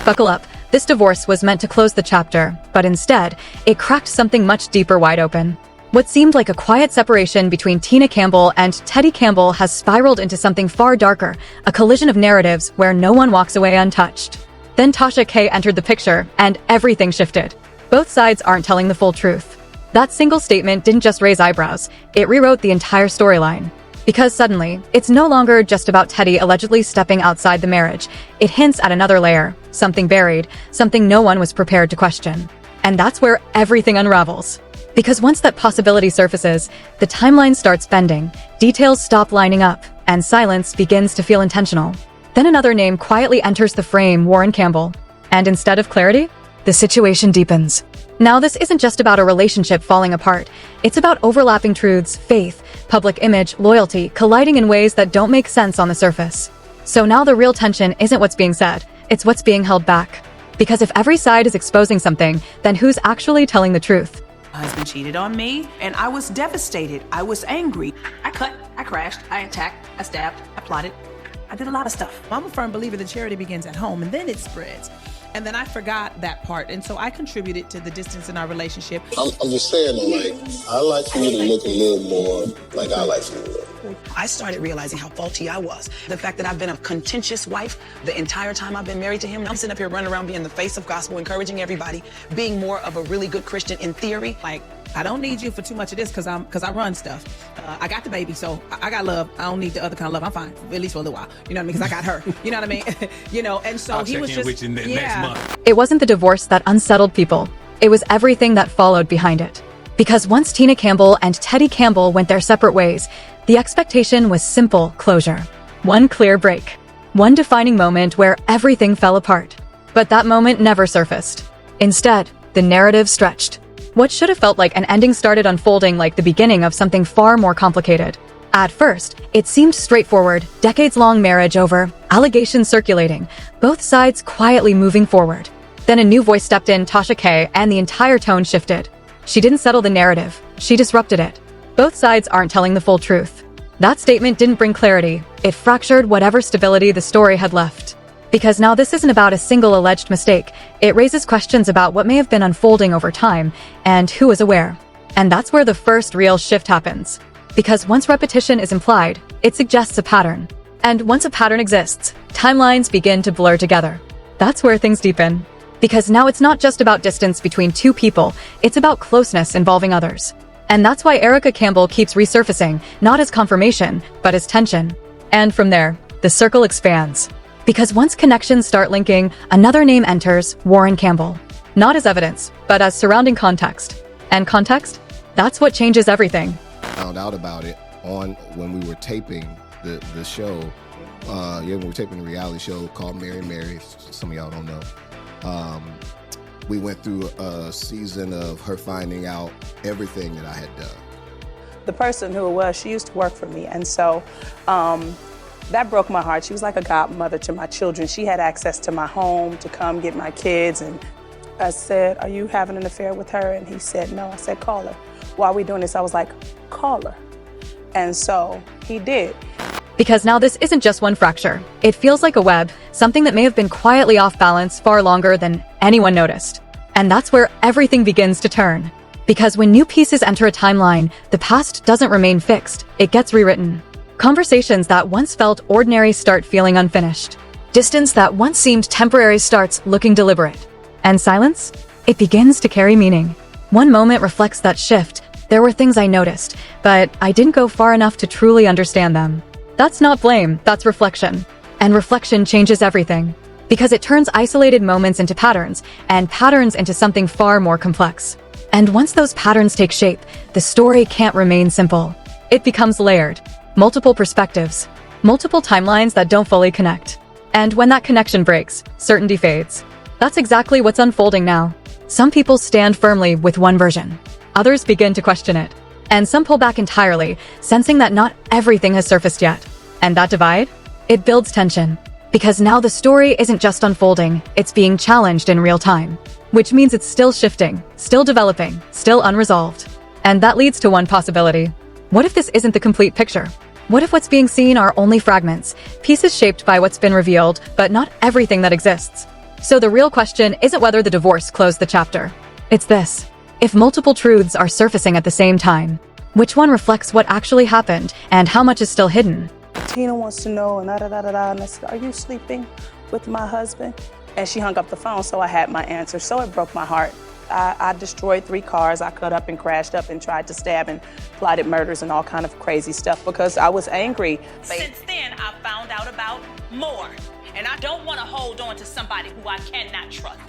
Buckle up. This divorce was meant to close the chapter, but instead, it cracked something much deeper wide open. What seemed like a quiet separation between Tina Campbell and Teddy Campbell has spiraled into something far darker, a collision of narratives where no one walks away untouched. Then Tasha K entered the picture, and everything shifted. Both sides aren't telling the full truth. That single statement didn't just raise eyebrows, it rewrote the entire storyline. Because suddenly, it's no longer just about Teddy allegedly stepping outside the marriage. It hints at another layer, something buried, something no one was prepared to question. And that's where everything unravels. Because once that possibility surfaces, the timeline starts bending, details stop lining up, and silence begins to feel intentional. Then another name quietly enters the frame, Warryn Campbell. And instead of clarity, the situation deepens. Now this isn't just about a relationship falling apart, it's about overlapping truths, faith, public image, loyalty, colliding in ways that don't make sense on the surface. So now the real tension isn't what's being said, it's what's being held back. Because if every side is exposing something, then who's actually telling the truth? My husband cheated on me, and I was devastated. I was angry. I cut, I crashed, I attacked, I stabbed, I plotted. I did a lot of stuff. I'm a firm believer that charity begins at home and then it spreads. And then I forgot that part. And so I contributed to the distance in our relationship. I'm just saying, I like for you to look a little more like I like for you to look. I started realizing how faulty I was. The fact that I've been a contentious wife the entire time I've been married to him. I'm sitting up here running around being the face of gospel, encouraging everybody, being more of a really good Christian in theory. Like, I don't need you for too much of this because I run stuff. I got the baby, so I got love. I don't need the other kind of love. I'm fine, at least for a little while. You know what I mean? Because I got her. You know what I mean? And so I'll he was check in just, with you next month. It wasn't the divorce that unsettled people. It was everything that followed behind it. Because once Tina Campbell and Teddy Campbell went their separate ways, the expectation was simple closure. One clear break. One defining moment where everything fell apart. But that moment never surfaced. Instead, the narrative stretched. What should have felt like an ending started unfolding like the beginning of something far more complicated. At first, it seemed straightforward, decades-long marriage over, allegations circulating, both sides quietly moving forward. Then a new voice stepped in, Tasha K, and the entire tone shifted. She didn't settle the narrative, she disrupted it. Both sides aren't telling the full truth. That statement didn't bring clarity, it fractured whatever stability the story had left. Because now this isn't about a single alleged mistake, it raises questions about what may have been unfolding over time, and who was aware. And that's where the first real shift happens. Because once repetition is implied, it suggests a pattern. And once a pattern exists, timelines begin to blur together. That's where things deepen. Because now it's not just about distance between two people, it's about closeness involving others. And that's why Erica Campbell keeps resurfacing, not as confirmation, but as tension. And from there, the circle expands. Because once connections start linking, another name enters, Warryn Campbell. Not as evidence, but as surrounding context. And context? That's what changes everything. Found out about it when we were taping the show. When we were taping the reality show called Mary. Some of y'all don't know. We went through a season of her finding out everything that I had done. The person who it was, she used to work for me, and so that broke my heart. She was like a godmother to my children. She had access to my home to come get my kids, and I said, "Are you having an affair with her?" And he said, "No." I said, "Call her." While we're doing this, I was like, "Call her." And so he did. Because now this isn't just one fracture. It feels like a web, something that may have been quietly off balance far longer than anyone noticed. And that's where everything begins to turn. Because when new pieces enter a timeline, the past doesn't remain fixed, it gets rewritten. Conversations that once felt ordinary start feeling unfinished. Distance that once seemed temporary starts looking deliberate. And silence? It begins to carry meaning. One moment reflects that shift. There were things I noticed, but I didn't go far enough to truly understand them. That's not blame, that's reflection. And reflection changes everything. Because it turns isolated moments into patterns, and patterns into something far more complex. And once those patterns take shape, the story can't remain simple. It becomes layered. Multiple perspectives. Multiple timelines that don't fully connect. And when that connection breaks, certainty fades. That's exactly what's unfolding now. Some people stand firmly with one version. Others begin to question it. And some pull back entirely, sensing that not everything has surfaced yet. And that divide? It builds tension. Because now the story isn't just unfolding, it's being challenged in real time. Which means it's still shifting, still developing, still unresolved. And that leads to one possibility. What if this isn't the complete picture? What if what's being seen are only fragments, pieces shaped by what's been revealed, but not everything that exists? So the real question isn't whether the divorce closed the chapter. It's this: if multiple truths are surfacing at the same time, which one reflects what actually happened and how much is still hidden? Tina wants to know, and and I said, are you sleeping with my husband? And she hung up the phone, so I had my answer. So it broke my heart. I destroyed 3 cars. I cut up and crashed up and tried to stab and plotted murders and all kind of crazy stuff because I was angry. Since then, I found out about more. And I don't want to hold on to somebody who I cannot trust.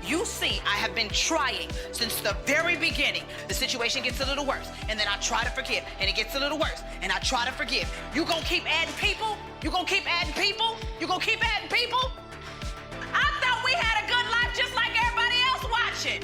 You see, I have been trying since the very beginning. The situation gets a little worse, and then I try to forgive, and it gets a little worse, and I try to forgive. You gonna keep adding people? You gonna keep adding people? You gonna keep adding people? I thought we had a good life just like everybody else watching.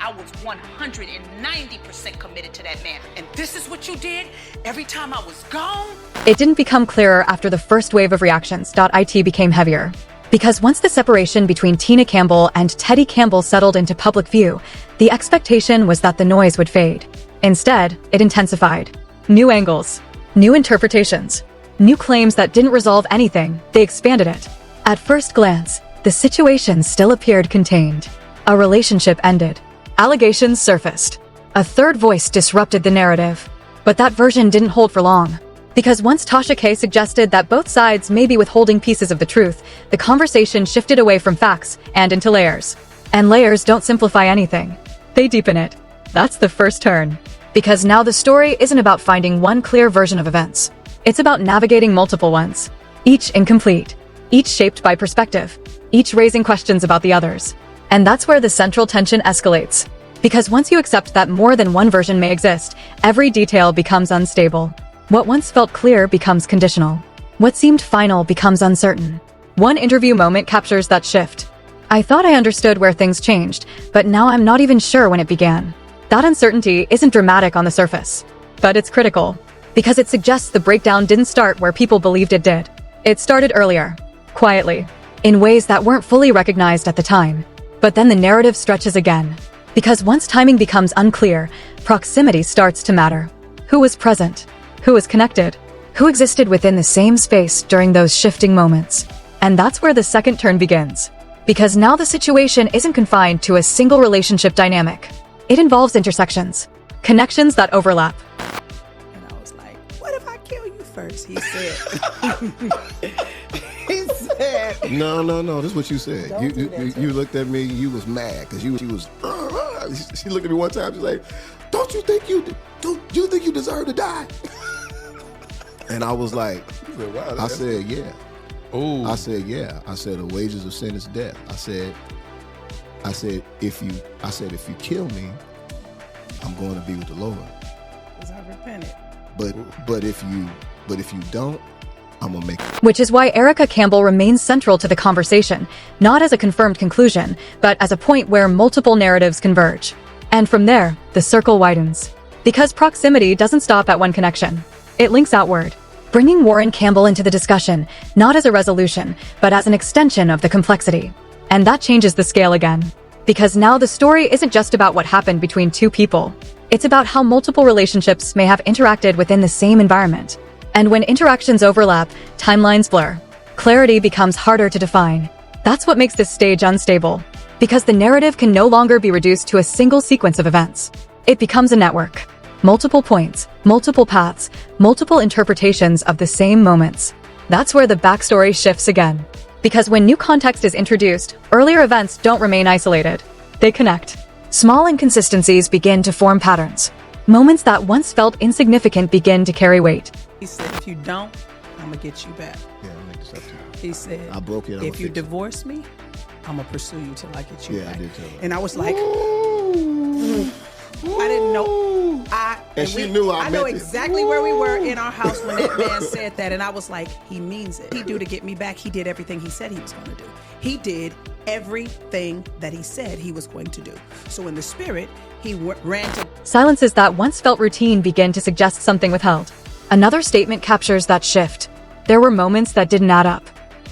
I was 190% committed to that man. And this is what you did every time I was gone? It didn't become clearer after the first wave of reactions. It became heavier. Because once the separation between Tina Campbell and Teddy Campbell settled into public view, the expectation was that the noise would fade. Instead, it intensified. New angles, new interpretations, new claims that didn't resolve anything, they expanded it. At first glance, the situation still appeared contained. A relationship ended. Allegations surfaced. A third voice disrupted the narrative. But that version didn't hold for long. Because once Tasha K suggested that both sides may be withholding pieces of the truth, the conversation shifted away from facts and into layers. And layers don't simplify anything. They deepen it. That's the first turn. Because now the story isn't about finding one clear version of events. It's about navigating multiple ones. Each incomplete. Each shaped by perspective. Each raising questions about the others. And that's where the central tension escalates. Because once you accept that more than one version may exist, every detail becomes unstable. What once felt clear becomes conditional. What seemed final becomes uncertain. One interview moment captures that shift. I thought I understood where things changed, but now I'm not even sure when it began. That uncertainty isn't dramatic on the surface, but it's critical. Because it suggests the breakdown didn't start where people believed it did. It started earlier, quietly, in ways that weren't fully recognized at the time. But then the narrative stretches again. Because once timing becomes unclear, proximity starts to matter. Who was present? Who was connected? Who existed within the same space during those shifting moments? And that's where the second turn begins. Because now the situation isn't confined to a single relationship dynamic. It involves intersections, connections that overlap. And I was like, what if I kill you first? He said. He said. No. This is what you said. You looked at me. You was mad because she was. She looked at me one time. She's like, "Don't you think you deserve to die?" And I was like, wow, I said, yeah. Ooh. I said, yeah. I said, the wages of sin is death. I said, if you kill me, I'm going to be with the Lord. Because I repented. But if you don't, I'm gonna make it. Which is why Erica Campbell remains central to the conversation, not as a confirmed conclusion, but as a point where multiple narratives converge. And from there, the circle widens. Because proximity doesn't stop at one connection. It links outward, bringing Warryn Campbell into the discussion, not as a resolution, but as an extension of the complexity. And that changes the scale again. Because now the story isn't just about what happened between two people. It's about how multiple relationships may have interacted within the same environment. And when interactions overlap, timelines blur. Clarity becomes harder to define. That's what makes this stage unstable. Because the narrative can no longer be reduced to a single sequence of events. It becomes a network. Multiple points, multiple paths, multiple interpretations of the same moments. That's where the backstory shifts again. Because when new context is introduced, earlier events don't remain isolated. They connect. Small inconsistencies begin to form patterns. Moments that once felt insignificant begin to carry weight. He said, if you don't, I'm going to get you back. Yeah, I'll make this up to you. He said, I broke it. if you divorce me, I'm going to pursue you till I get you Yeah, back. I did tell her. And I was like, I didn't know. And she knew I know meant it. exactly where we were in our house when that man said that. And I was like, he means it. He do to get me back. He did everything he said he was going to do. He did everything that he said he was going to do. So in the spirit, he ran to... Silences that once felt routine begin to suggest something withheld. Another statement captures that shift. There were moments that didn't add up.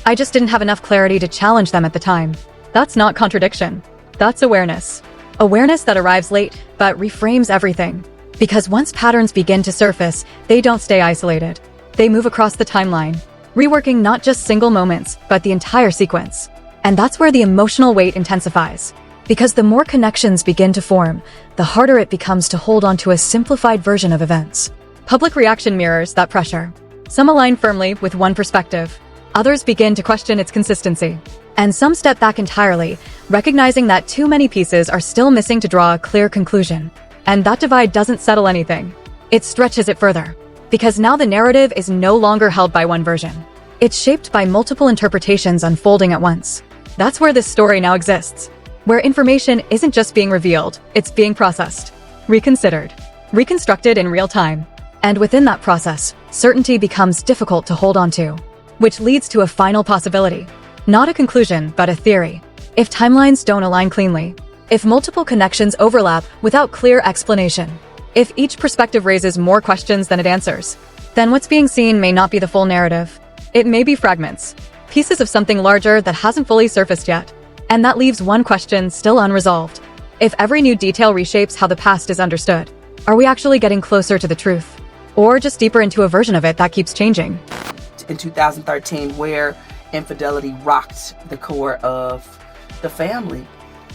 I just didn't have enough clarity to challenge them at the time. That's not contradiction. That's awareness. Awareness that arrives late, but reframes everything. Because once patterns begin to surface, they don't stay isolated. They move across the timeline, reworking not just single moments, but the entire sequence. And that's where the emotional weight intensifies. Because the more connections begin to form, the harder it becomes to hold on to a simplified version of events. Public reaction mirrors that pressure. Some align firmly with one perspective. Others begin to question its consistency. And some step back entirely, recognizing that too many pieces are still missing to draw a clear conclusion. And that divide doesn't settle anything. It stretches it further. Because now the narrative is no longer held by one version. It's shaped by multiple interpretations unfolding at once. That's where this story now exists. Where information isn't just being revealed, it's being processed, reconsidered, reconstructed in real time. And within that process, certainty becomes difficult to hold on to, which leads to a final possibility. Not a conclusion, but a theory. If timelines don't align cleanly, if multiple connections overlap without clear explanation, if each perspective raises more questions than it answers, then what's being seen may not be the full narrative. It may be fragments, pieces of something larger that hasn't fully surfaced yet. And that leaves one question still unresolved. If every new detail reshapes how the past is understood, are we actually getting closer to the truth? Or just deeper into a version of it that keeps changing? In 2013, where infidelity rocked the core of the family.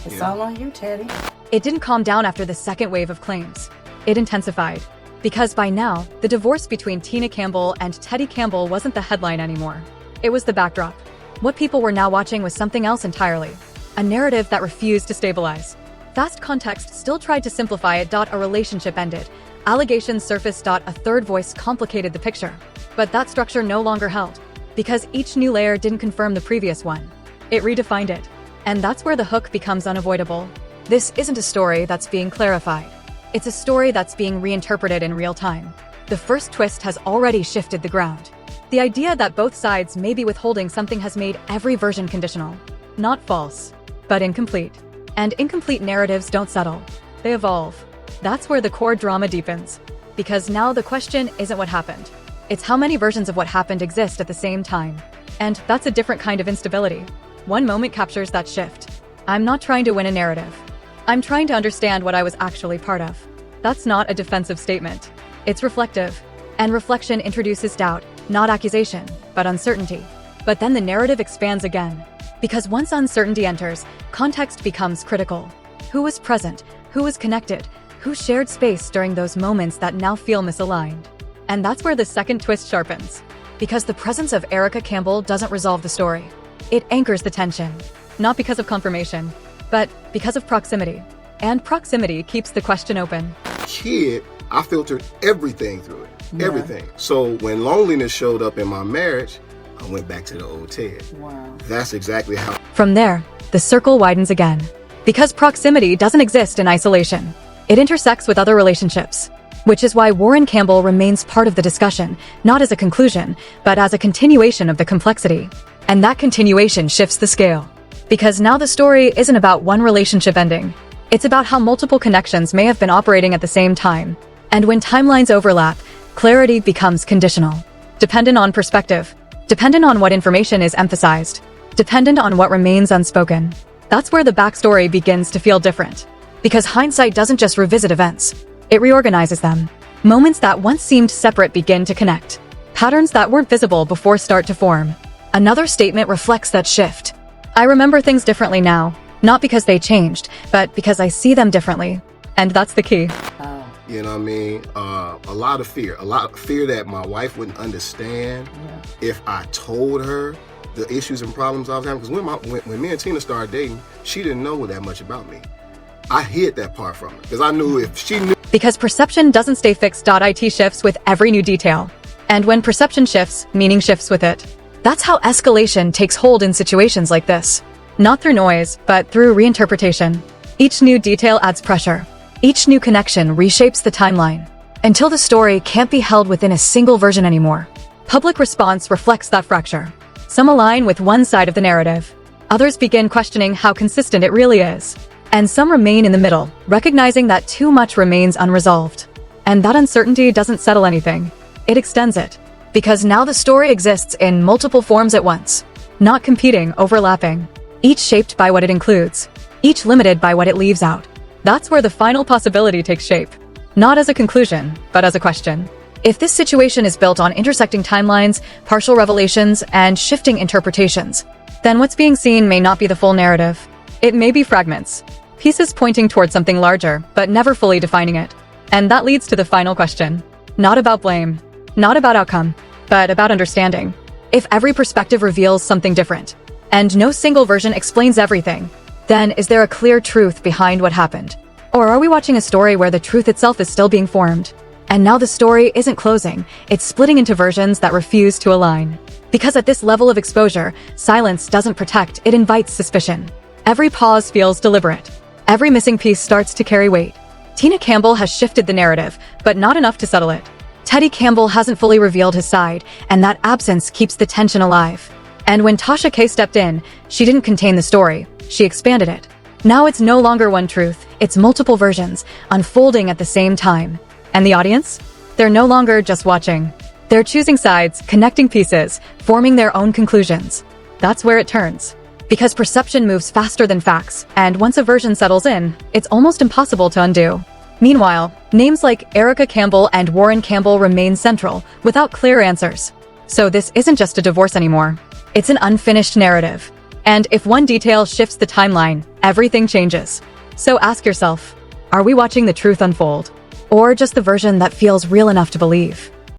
It's all on you, Teddy. It didn't calm down after the second wave of claims. It intensified. Because by now, the divorce between Tina Campbell and Teddy Campbell wasn't the headline anymore. It was the backdrop. What people were now watching was something else entirely. A narrative that refused to stabilize. Fast context still tried to simplify it. A relationship ended. Allegations surfaced. A third voice complicated the picture. But that structure no longer held. Because each new layer didn't confirm the previous one. It redefined it. And that's where the hook becomes unavoidable. This isn't a story that's being clarified. It's a story that's being reinterpreted in real time. The first twist has already shifted the ground. The idea that both sides may be withholding something has made every version conditional. Not false, but incomplete. And incomplete narratives don't settle. They evolve. That's where the core drama deepens. Because now the question isn't what happened. It's how many versions of what happened exist at the same time. And that's a different kind of instability. One moment captures that shift. I'm not trying to win a narrative. I'm trying to understand what I was actually part of. That's not a defensive statement. It's reflective. And reflection introduces doubt. Not accusation, but uncertainty. But then the narrative expands again. Because once uncertainty enters, context becomes critical. Who was present? Who was connected? Who shared space during those moments that now feel misaligned? And that's where the second twist sharpens. Because the presence of Erica Campbell doesn't resolve the story. It anchors the tension. Not because of confirmation, but because of proximity. And proximity keeps the question open. Kid, I filtered everything through it. Everything. So when loneliness showed up in my marriage, I went back to the old Ted. Wow. That's exactly how. From there, the circle widens again. Because proximity doesn't exist in isolation. It intersects with other relationships. Which is why Warryn Campbell remains part of the discussion, not as a conclusion, but as a continuation of the complexity. And that continuation shifts the scale. Because now the story isn't about one relationship ending. It's about how multiple connections may have been operating at the same time. And when timelines overlap, clarity becomes conditional. Dependent on perspective. Dependent on what information is emphasized. Dependent on what remains unspoken. That's where the backstory begins to feel different. Because hindsight doesn't just revisit events. It reorganizes them. Moments that once seemed separate begin to connect. Patterns that weren't visible before start to form. Another statement reflects that shift. I remember things differently now. Not because they changed, but because I see them differently. And that's the key. You know what I mean? A lot of fear that my wife wouldn't understand if I told her the issues and problems I was having. Because when me and Tina started dating, she didn't know that much about me. I hid that part from her because I knew if she knew. Because perception doesn't stay fixed. It shifts with every new detail. And when perception shifts, meaning shifts with it. That's how escalation takes hold in situations like this. Not through noise, but through reinterpretation. Each new detail adds pressure. Each new connection reshapes the timeline. Until the story can't be held within a single version anymore. Public response reflects that fracture. Some align with one side of the narrative. Others begin questioning how consistent it really is. And some remain in the middle, recognizing that too much remains unresolved. And that uncertainty doesn't settle anything. It extends it. Because now the story exists in multiple forms at once. Not competing, overlapping. Each shaped by what it includes. Each limited by what it leaves out. That's where the final possibility takes shape. Not as a conclusion, but as a question. If this situation is built on intersecting timelines, partial revelations, and shifting interpretations, then what's being seen may not be the full narrative. It may be fragments, pieces pointing towards something larger, but never fully defining it. And that leads to the final question. Not about blame, not about outcome, but about understanding. If every perspective reveals something different, and no single version explains everything, then is there a clear truth behind what happened? Or are we watching a story where the truth itself is still being formed? And now the story isn't closing, it's splitting into versions that refuse to align. Because at this level of exposure, silence doesn't protect, it invites suspicion. Every pause feels deliberate. Every missing piece starts to carry weight. Tina Campbell has shifted the narrative, but not enough to settle it. Teddy Campbell hasn't fully revealed his side, and that absence keeps the tension alive. And when Tasha K stepped in, she didn't contain the story, she expanded it. Now it's no longer one truth, it's multiple versions, unfolding at the same time. And the audience? They're no longer just watching. They're choosing sides, connecting pieces, forming their own conclusions. That's where it turns. Because perception moves faster than facts, and once a version settles in, it's almost impossible to undo. Meanwhile, names like Erica Campbell and Warryn Campbell remain central, without clear answers. So this isn't just a divorce anymore. It's an unfinished narrative. And if one detail shifts the timeline, everything changes. So ask yourself, are we watching the truth unfold? Or just the version that feels real enough to believe?